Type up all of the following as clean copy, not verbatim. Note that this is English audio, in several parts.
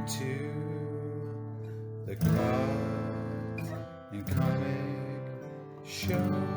to the Cards and Comic Show.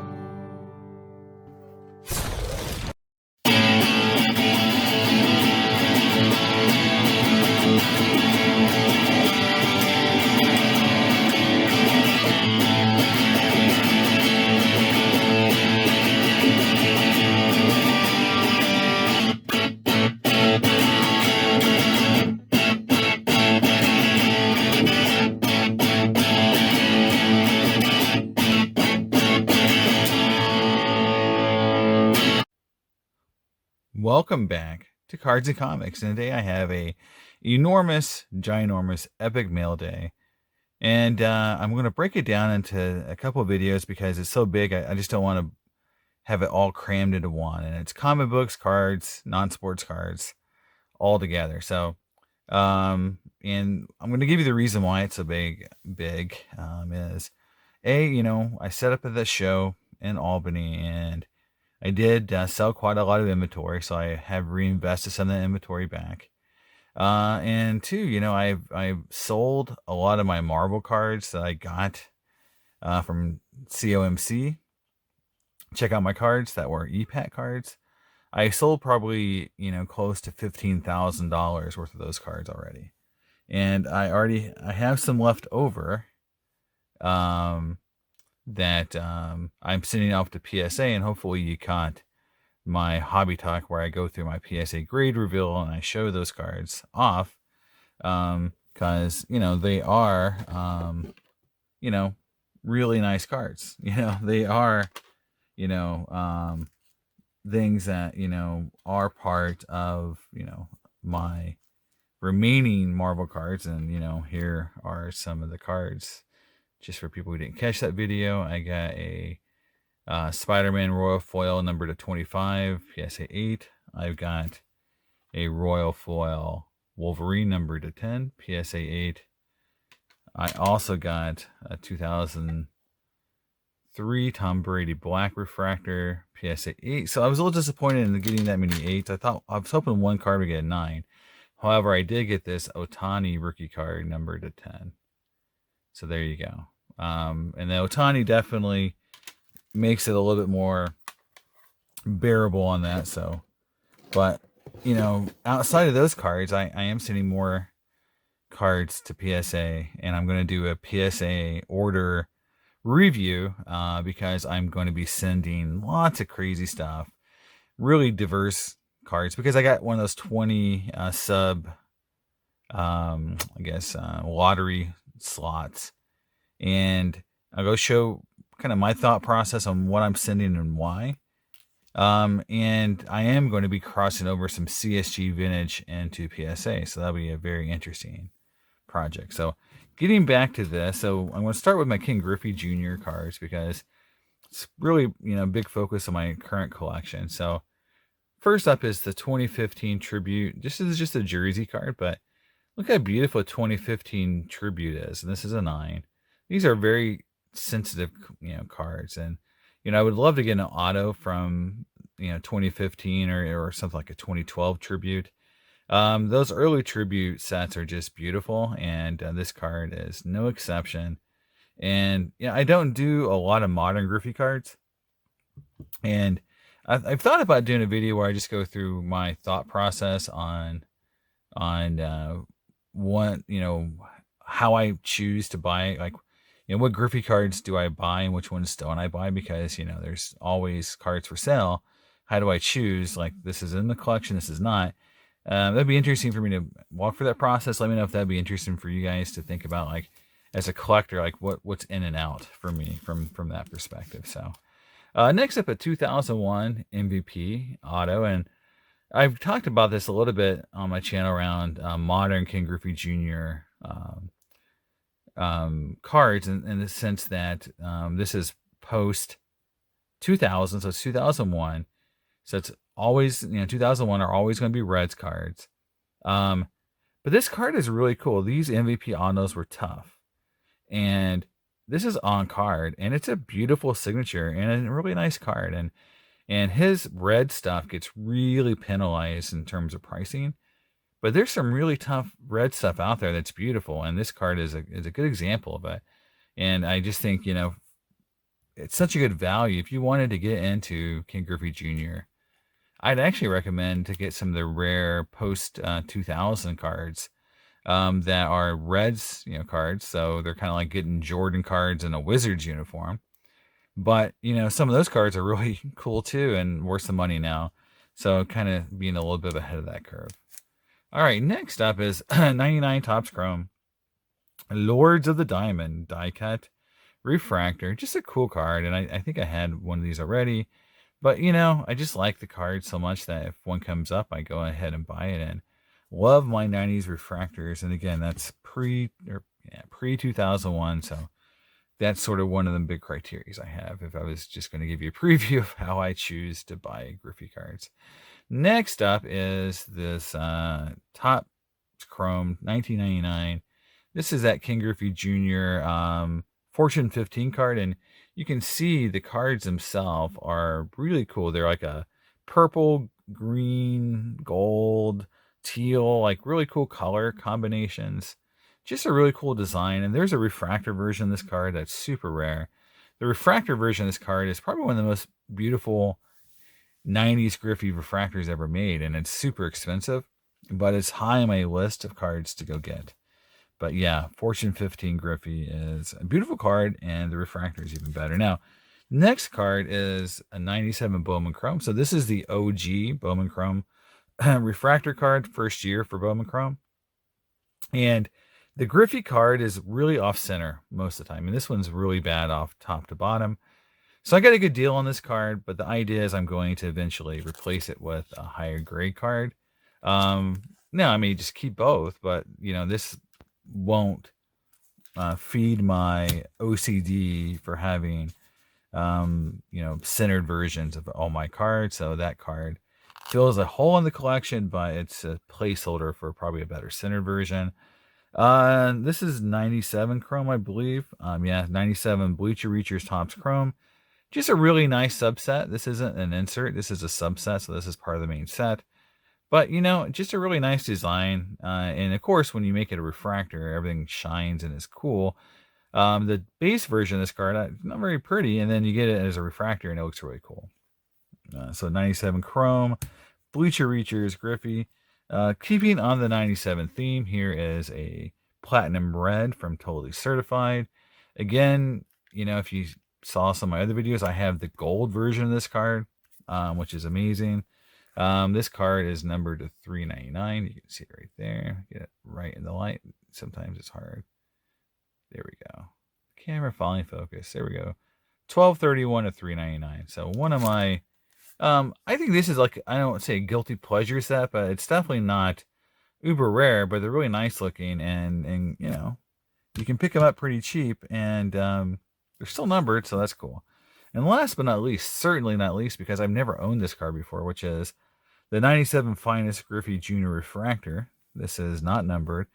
Welcome back to Cards and Comics, and today I have a enormous, ginormous, epic mail day, and I'm going to break it down into a couple of videos because it's so big. I just don't want to have it all crammed into one, and it's comic books, cards, non-sports cards, all together. So, and I'm going to give you the reason why it's so big. Is I set up at this show in Albany, and I did sell quite a lot of inventory, so I have reinvested some of that inventory back. And two, I've sold a lot of my Marvel cards that I got from COMC. Check out my cards that were EPAC cards. I sold probably, close to $15,000 worth of those cards already. And I have some left over. That I'm sending off to PSA, and hopefully you caught my hobby talk where I go through my PSA grade reveal and I show those cards off, because they are really nice cards. They are things that are part of my remaining Marvel cards, and here are some of the cards. Just for people who didn't catch that video, I got a Spider-Man Royal Foil numbered to 25, PSA 8. I've got a Royal Foil Wolverine numbered to 10, PSA 8. I also got a 2003 Tom Brady Black Refractor, PSA 8. So I was a little disappointed in getting that many 8s. I was hoping one card would get a 9. However, I did get this Otani rookie card numbered to 10. So there you go. And the Otani definitely makes it a little bit more bearable on that. So, but outside of those cards, I am sending more cards to PSA, and I'm going to do a PSA order review because I'm going to be sending lots of crazy stuff, really diverse cards, because I got one of those 20 lottery slots, and I'll go show kind of my thought process on what I'm sending and why. And I am going to be crossing over some CSG vintage into PSA, so that'll be a very interesting project. So getting back to this, so I'm going to start with my King Griffey Jr. cards because it's really big focus on my current collection. So first up is the 2015 Tribute. This is just a jersey card, but look how beautiful 2015 Tribute is. And this is a 9. These are very sensitive, cards. And, I would love to get an auto from, 2015 or something like a 2012 Tribute. Those early Tribute sets are just beautiful. And this card is no exception. And, I don't do a lot of modern Griffey cards. And I've thought about doing a video where I just go through my thought process on what, how I choose to buy, like, what Griffey cards do I buy and which ones don't I buy, because, there's always cards for sale. How do I choose? Like, this is in the collection, this is not. That'd be interesting for me to walk through that process. Let me know if that'd be interesting for you guys to think about, like, as a collector, like what's in and out for me from that perspective. So next up, a 2001 MVP auto, and I've talked about this a little bit on my channel around modern King Griffey Jr. Cards, in the sense that this is post 2000, so it's 2001. So it's always 2001 are always going to be Reds cards. But this card is really cool. These MVP autos were tough, and this is on card, and it's a beautiful signature and a really nice card. And his red stuff gets really penalized in terms of pricing But there's some really tough red stuff out there that's beautiful, and this card is a good example of it. And I just think, it's such a good value. If you wanted to get into King Griffey Jr., I'd actually recommend to get some of the rare post 2000 cards that are Reds, cards. So they're kind of like getting Jordan cards in a Wizards uniform. But, some of those cards are really cool too and worth some money now. So kind of being a little bit ahead of that curve. All right, next up is 99 Topps Chrome. Lords of the Diamond die cut Refractor. Just a cool card. And I think I had one of these already. But, I just like the card so much that if one comes up, I go ahead and buy it. And love my 90s refractors. And again, that's pre 2001. So that's sort of one of the big criteria I have if I was just going to give you a preview of how I choose to buy Griffey cards. Next up is this Topps Chrome 1999. This is that King Griffey Jr. Fortune 15 card, and you can see the cards themselves are really cool. They're like a purple, green, gold, teal, like really cool color combinations. Just a really cool design. And there's a refractor version of this card that's super rare. The refractor version of this card is probably one of the most beautiful 90s Griffey refractors ever made, and it's super expensive, but it's high on my list of cards to go get. But yeah, Fortune 15 Griffey is a beautiful card, and the refractor is even better. Now, next card is a 97 Bowman Chrome. So this is the OG Bowman Chrome refractor card, first year for Bowman Chrome. And the Griffey card is really off center most of the time. And this one's really bad off top to bottom. So I got a good deal on this card, but the idea is I'm going to eventually replace it with a higher grade card. Now, I may just keep both, but, this won't feed my OCD for having, centered versions of all my cards. So that card fills a hole in the collection, but it's a placeholder for probably a better centered version. This is 97 Chrome, I believe. 97 Bleacher Reachers Topps Chrome. Just a really nice subset. This isn't an insert. This is a subset, so this is part of the main set. But, just a really nice design. And, of course, when you make it a refractor, everything shines and is cool. The base version of this card, not very pretty, and then you get it as a refractor, and it looks really cool. So 97 Chrome, Bleacher Reachers, Griffey. Keeping on the 97 theme, here is a Platinum Red from Totally Certified. Again, if you saw some of my other videos, I have the gold version of this card, which is amazing. This card is numbered to 399. You can see it right there. Get it right in the light. Sometimes it's hard. There we go. Camera finally focus. There we go. 1231 to 399. So one of my, I think this is like, I don't say a guilty pleasure set, but it's definitely not uber rare, but they're really nice looking, and you can pick them up pretty cheap, and they're still numbered, so that's cool. And last but not least, certainly not least, because I've never owned this card before, which is the 97 Finest Griffey Jr. Refractor. This is not numbered,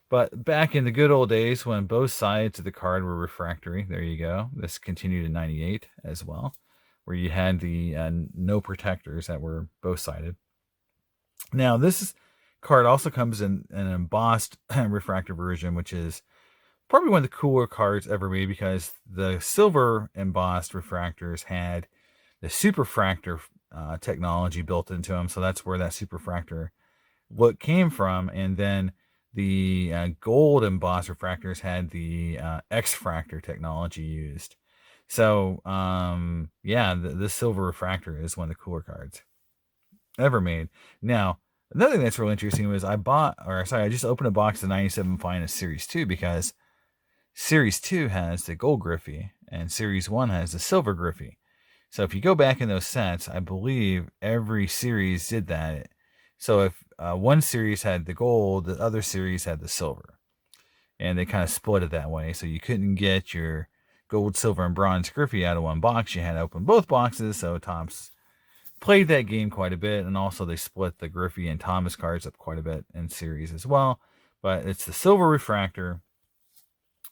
but back in the good old days when both sides of the card were refractory, there you go. This continued in 98 as well, where you had the no protectors that were both sided. Now, this card also comes in an embossed refractor version, which is probably one of the cooler cards ever made, because the silver embossed refractors had the superfractor technology built into them. So that's where that superfractor look came from. And then the gold embossed refractors had the X-fractor technology used. So, the silver refractor is one of the cooler cards ever made. Now, another thing that's really interesting was I just opened a box of 97 Finest Series 2, because Series 2 has the gold Griffey, and Series 1 has the silver Griffey. So if you go back in those sets, I believe every series did that. So if one series had the gold, the other series had the silver. And they kind of split it that way. So you couldn't get your gold, silver, and bronze Griffey out of one box. You had to open both boxes. So Topps played that game quite a bit. And also they split the Griffey and Thomas cards up quite a bit in series as well. But it's the silver refractor.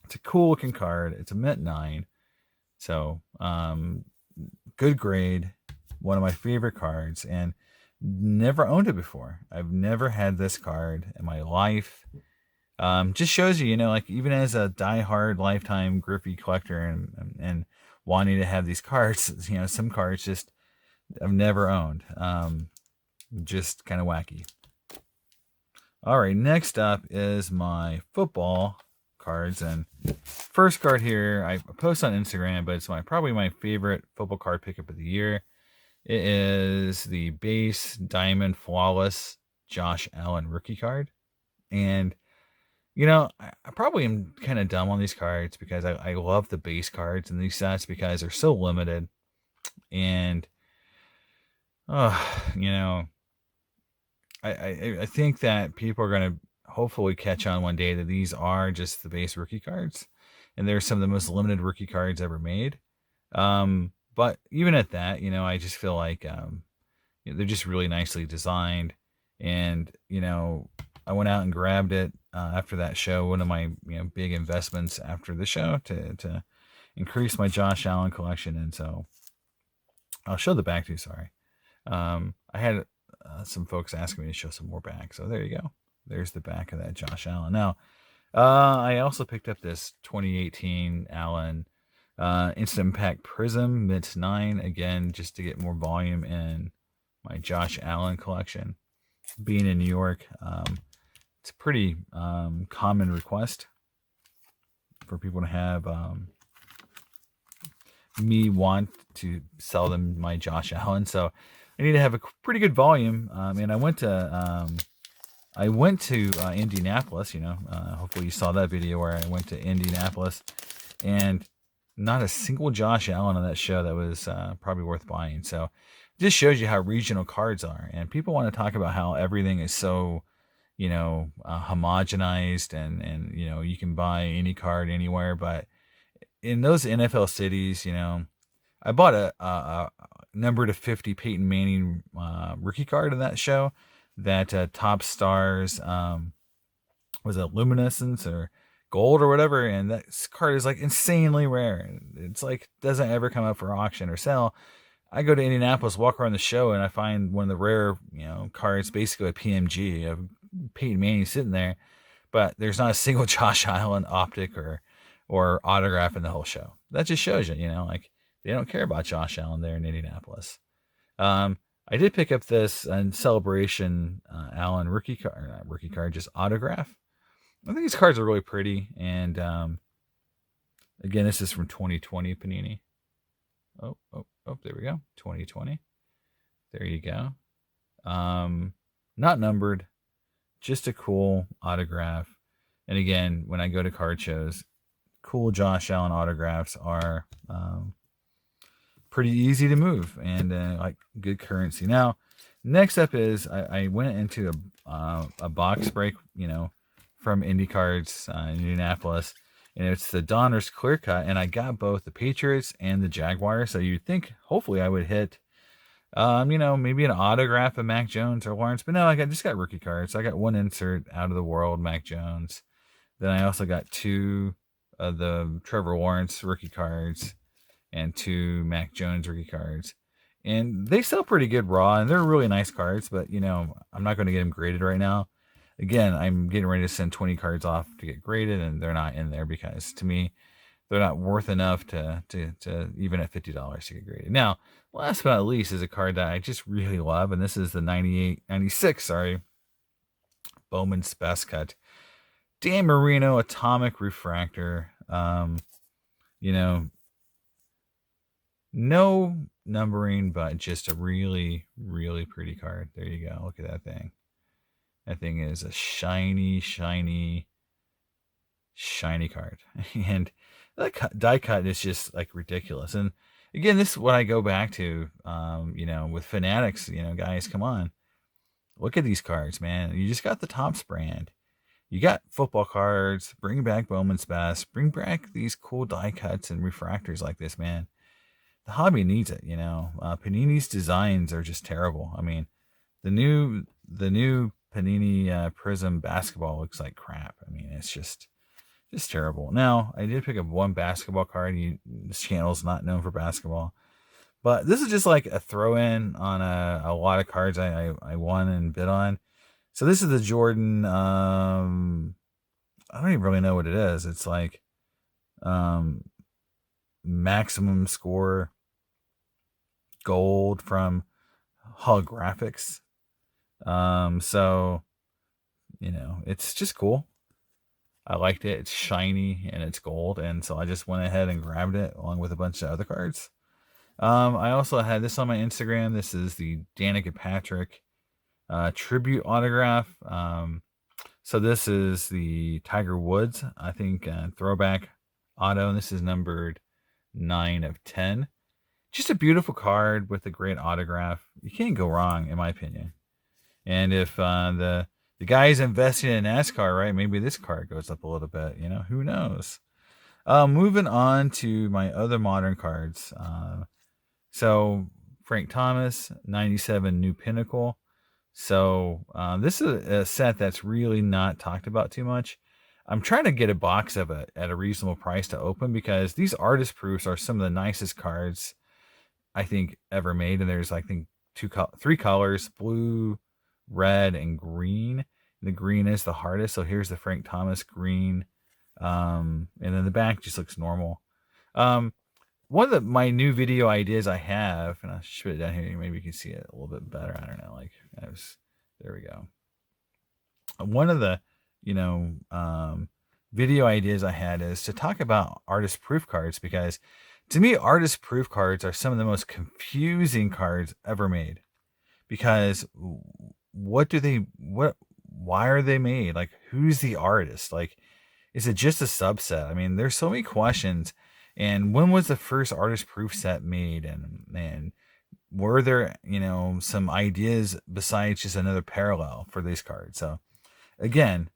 It's a cool looking card. It's a mint 9. So, good grade. One of my favorite cards. And Never owned it before. I've never had this card in my life. Just shows you, like even as a diehard lifetime Griffey collector and wanting to have these cards, some cards just I've never owned. Just kind of wacky. All right, next up is my football cards, and first card here I post on Instagram, but it's probably my favorite football card pickup of the year. It is the base diamond flawless Josh Allen rookie card, and I probably am kind of dumb on these cards because I love the base cards in these sets because they're so limited, and I think that people are going to hopefully catch on one day that these are just the base rookie cards, and they're some of the most limited rookie cards ever made. But even at that, I just feel like they're just really nicely designed, and I went out and grabbed it after that show. One of my big investments after the show to increase my Josh Allen collection, and so I'll show the back to you. Sorry, I had some folks asking me to show some more back, so there you go. There's the back of that Josh Allen. Now, I also picked up this 2018 Allen Instant Impact Prism Mint 9 again, just to get more volume in my Josh Allen collection. Being in New York, it's a pretty common request for people to have me want to sell them my Josh Allen, so I need to have a pretty good volume. And I went to Indianapolis. Hopefully you saw that video where I went to Indianapolis, and not a single Josh Allen on that show that was probably worth buying. So it just shows you how regional cards are, and people want to talk about how everything is so homogenized, and you can buy any card anywhere. But in those NFL cities, I bought a number to 50 Peyton Manning rookie card in that show. That Top Stars was it luminescence or gold or whatever, and that card is like insanely rare. It's like doesn't ever come up for auction or sale. I go to Indianapolis, walk around the show, and I find one of the rare cards, basically a PMG of Peyton Manning sitting there, but there's not a single Josh Allen optic or autograph in the whole show. That just shows you, like they don't care about Josh Allen there in Indianapolis. I did pick up this celebration Allen rookie card, just autograph. I think these cards are really pretty, and again, this is from 2020 Panini. Oh, there we go, 2020. There you go. Not numbered, just a cool autograph. And again, when I go to card shows, cool Josh Allen autographs are pretty easy to move and like good currency. Now, next up is I went into a box break, from Indy Cards in Indianapolis, and it's the Donruss Clear Cut, and I got both the Patriots and the Jaguars. So you'd think hopefully I would hit, maybe an autograph of Mac Jones or Lawrence, but no, I just got rookie cards. I got one insert out of the world Mac Jones. Then I also got two of the Trevor Lawrence rookie cards and two Mac Jones rookie cards. And they sell pretty good raw, and they're really nice cards, but, I'm not going to get them graded right now. Again, I'm getting ready to send 20 cards off to get graded, and they're not in there because, to me, they're not worth enough to even at $50 to get graded. Now, last but not least is a card that I just really love, and this is the 96 Bowman's Best Cut. Dan Marino Atomic Refractor. No numbering, but just a really, really pretty card. There you go. Look at that thing. That thing is a shiny, shiny, shiny card. And that die cut is just like ridiculous. And again, this is what I go back to, with Fanatics, guys, come on. Look at these cards, man. You just got the Topps brand. You got football cards. Bring back Bowman's Best. Bring back these cool die cuts and refractors like this, man. The hobby needs it, Panini's designs are just terrible. I mean, the new Panini Prism basketball looks like crap. I mean, it's just terrible. Now, I did pick up one basketball card. This channel's not known for basketball, But this is just like a throw-in on a lot of cards I won and bid on. So this is the Jordan. I don't even really know what it is. It's like um, maximum score gold from holographics. So it's just cool. I liked it. It's shiny and it's gold, and so I just went ahead and grabbed it along with a bunch of other cards. I also had this on my Instagram. This is the Danica Patrick tribute autograph. So this is the Tiger Woods, I think, throwback auto, and this is numbered 9 of 10. Just a beautiful card with a great autograph. You can't go wrong, in my opinion. And if the guy's investing in NASCAR, right, maybe this card goes up a little bit. Who knows? Moving on to my other modern cards. So Frank Thomas, 97 New Pinnacle. So this is a set that's really not talked about too much. I'm trying to get a box of it at a reasonable price to open because these artist proofs are some of the nicest cards I think ever made. And there's, I think, three colors: blue, red, and green. The green is the hardest. So here's the Frank Thomas green. And then the back just looks normal. One of my new video ideas I have, and I'll put it down here, maybe you can see it a little bit better. I don't know. There we go. One of the, video ideas I had is to talk about artist proof cards, because to me, artist proof cards are some of the most confusing cards ever made. Because why are they made? Like, who's the artist? Like, is it just a subset? I mean, there's so many questions. And when was the first artist proof set made? And were there, some ideas besides just another parallel for these cards? So again,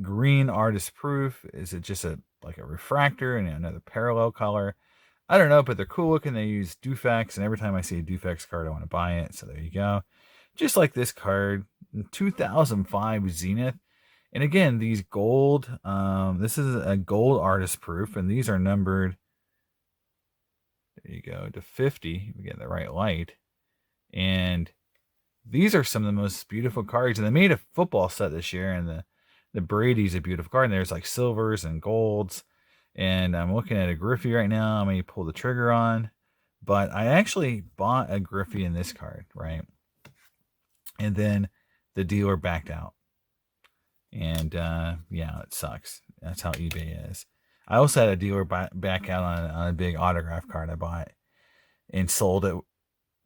green artist proof, is it just like a refractor and another parallel color? I don't know, but they're cool looking. They use Dufex, and every time I see a Dufex card, I want to buy it. So there you go. Just like this card, 2005 Zenith. And again, these gold, this is a gold artist proof, and these are numbered, there you go, to 50. We get the right light. And these are some of the most beautiful cards. And they made a football set this year, and the Brady's a beautiful card. And there's like silvers and golds. And I'm looking at a Griffey right now. I may pull the trigger on. But I actually bought a Griffey in this card, right? And then the dealer backed out. And yeah, it sucks. That's how eBay is. I also had a dealer back out on a big autograph card I bought and sold it,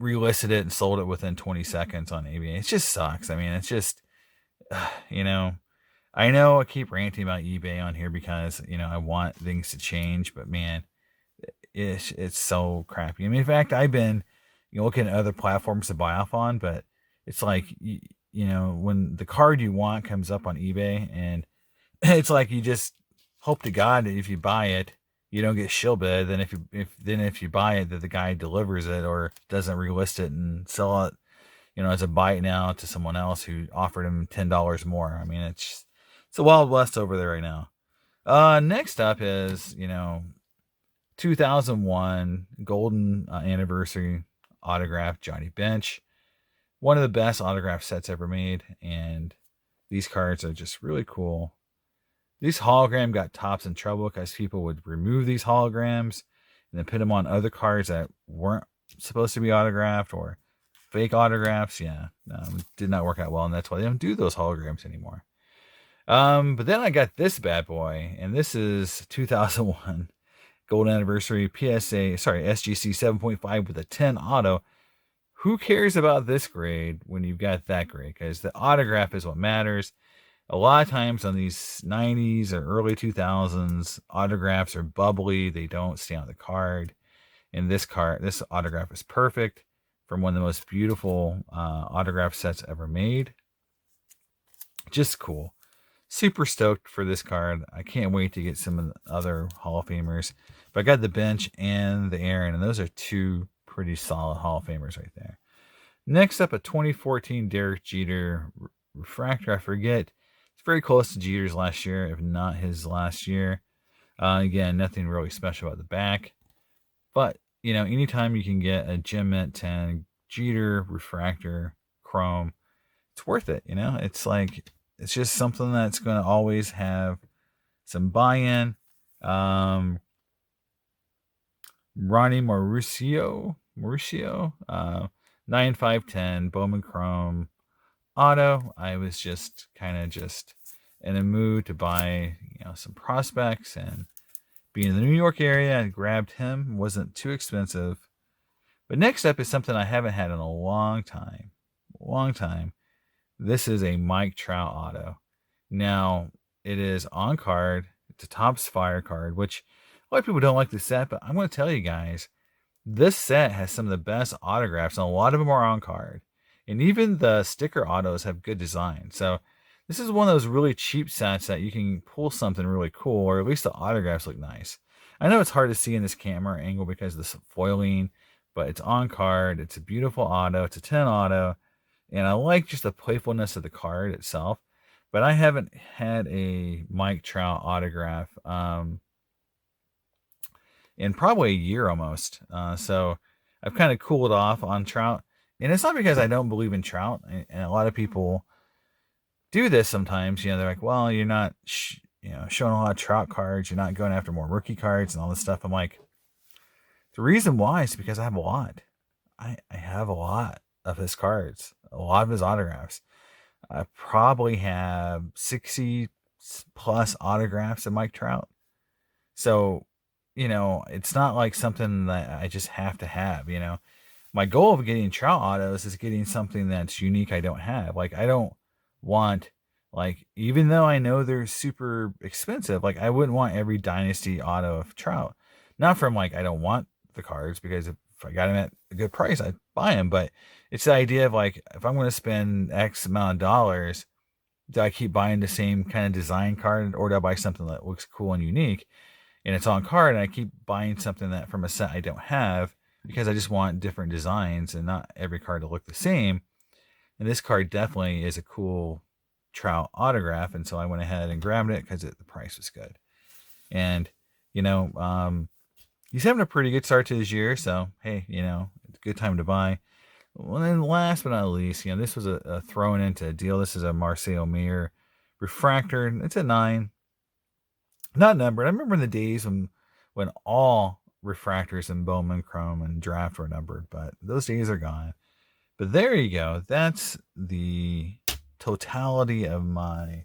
relisted it, and sold it within 20 seconds on eBay. It just sucks. I mean, it's just, I know I keep ranting about eBay on here because, I want things to change, but man, it's so crappy. I mean, in fact, I've been looking at other platforms to buy off on, but it's like, when the card you want comes up on eBay, and it's like you just hope to God that if you buy it, you don't get shill bid. Then if you buy it, that the guy delivers it or doesn't relist it and sell it, as a buy now to someone else who offered him $10 more. I mean, it's a wild west over there right now. Next up is 2001 golden anniversary autograph Johnny Bench. One of the best autograph sets ever made, and these cards are just really cool. These hologram got tops in trouble because people would remove these holograms and then put them on other cards that weren't supposed to be autographed or fake autographs. Yeah, did not work out well, and that's why they don't do those holograms anymore. But then I got this bad boy, and this is 2001 Gold Anniversary SGC 7.5 with a 10 auto. Who cares about this grade when you've got that grade? Because the autograph is what matters. A lot of times on these 90s or early 2000s, autographs are bubbly. They don't stay on the card. And this autograph is perfect, from one of the most beautiful autograph sets ever made. Just cool. Super stoked for this card. I can't wait to get some of the other Hall of Famers. But I got the Bench and the Aaron, and those are two pretty solid Hall of Famers right there. Next up, a 2014 Derek Jeter Refractor. I forget. It's very close to Jeter's last year, if not his last year. Again, nothing really special about the back. But anytime you can get a Gem Mint 10 Jeter Refractor Chrome, it's worth it. It's like, it's just something that's going to always have some buy-in. Ronnie Mauricio, 9510 Bowman Chrome Auto. I was just kind of just in a mood to buy, some prospects, and being in the New York area, I grabbed him. Wasn't too expensive. But next up is something I haven't had in a long time. Long time. This is a Mike Trout auto. Now, it is on card. It's a Topps Fire card, which a lot of people don't like the set, but I'm going to tell you guys, this set has some of the best autographs, and a lot of them are on card. And even the sticker autos have good design. So this is one of those really cheap sets that you can pull something really cool, or at least the autographs look nice. I know it's hard to see in this camera angle because of the foiling, but it's on card. It's a beautiful auto. It's a 10 auto. And I like just the playfulness of the card itself. But I haven't had a Mike Trout autograph in probably a year almost. So I've kind of cooled off on Trout. And it's not because I don't believe in Trout. And a lot of people do this sometimes. They're like, well, you're not showing a lot of Trout cards. You're not going after more rookie cards and all this stuff. I'm like, the reason why is because I have a lot. I have a lot of his cards, a lot of his autographs. I probably have 60 plus autographs of Mike Trout. So, it's not like something that I just have to have. My goal of getting Trout autos is getting something that's unique I don't have. Like, I don't want, like, even though I know they're super expensive, like, I wouldn't want every Dynasty auto of Trout. Not from, like, I don't want the cards, because if I got them at a good price, I'd buy them. But it's the idea of, like, if I'm going to spend X amount of dollars, do I keep buying the same kind of design card, or do I buy something that looks cool and unique and it's on card, and I keep buying something that from a set I don't have because I just want different designs and not every card to look the same? And this card definitely is a cool Trout autograph, and so I went ahead and grabbed it because the price was good. And he's having a pretty good start to his year, so hey, it's a good time to buy. Well, then last but not least, this was a thrown into a deal. This is a Marcel Mir Refractor. It's a 9. Not numbered. I remember in the days when all refractors in Bowman, Chrome, and Draft were numbered, but those days are gone. But there you go. That's the totality of my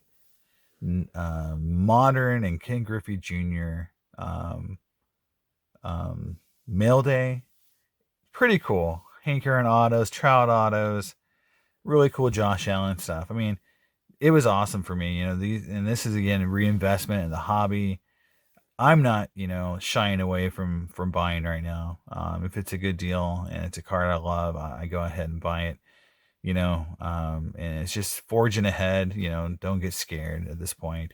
modern and Ken Griffey Jr. Mail day. Pretty cool. Hank Aaron autos, Trout autos, really cool Josh Allen stuff. I mean, it was awesome for me. And this is again reinvestment in the hobby. I'm not, shying away from buying right now. If it's a good deal and it's a card I love, I go ahead and buy it. And it's just forging ahead. Don't get scared at this point,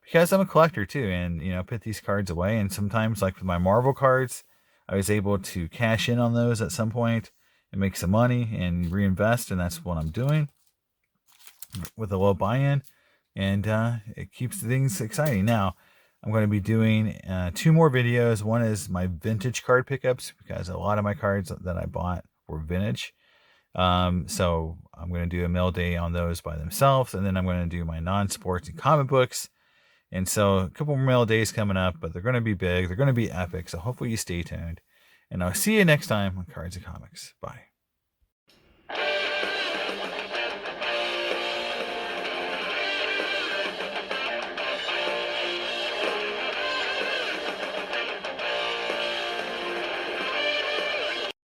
because I'm a collector too, and put these cards away. And sometimes, like with my Marvel cards, I was able to cash in on those at some point and make some money and reinvest, and that's what I'm doing with a low buy-in, and it keeps things exciting. Now, I'm going to be doing 2 more videos. One is my vintage card pickups, because a lot of my cards that I bought were vintage. So I'm going to do a mail day on those by themselves, and then I'm going to do my non-sports and comic books. And so a couple more mail days coming up, but they're going to be big. They're going to be epic. So hopefully you stay tuned. And I'll see you next time on Cards and Comics. Bye.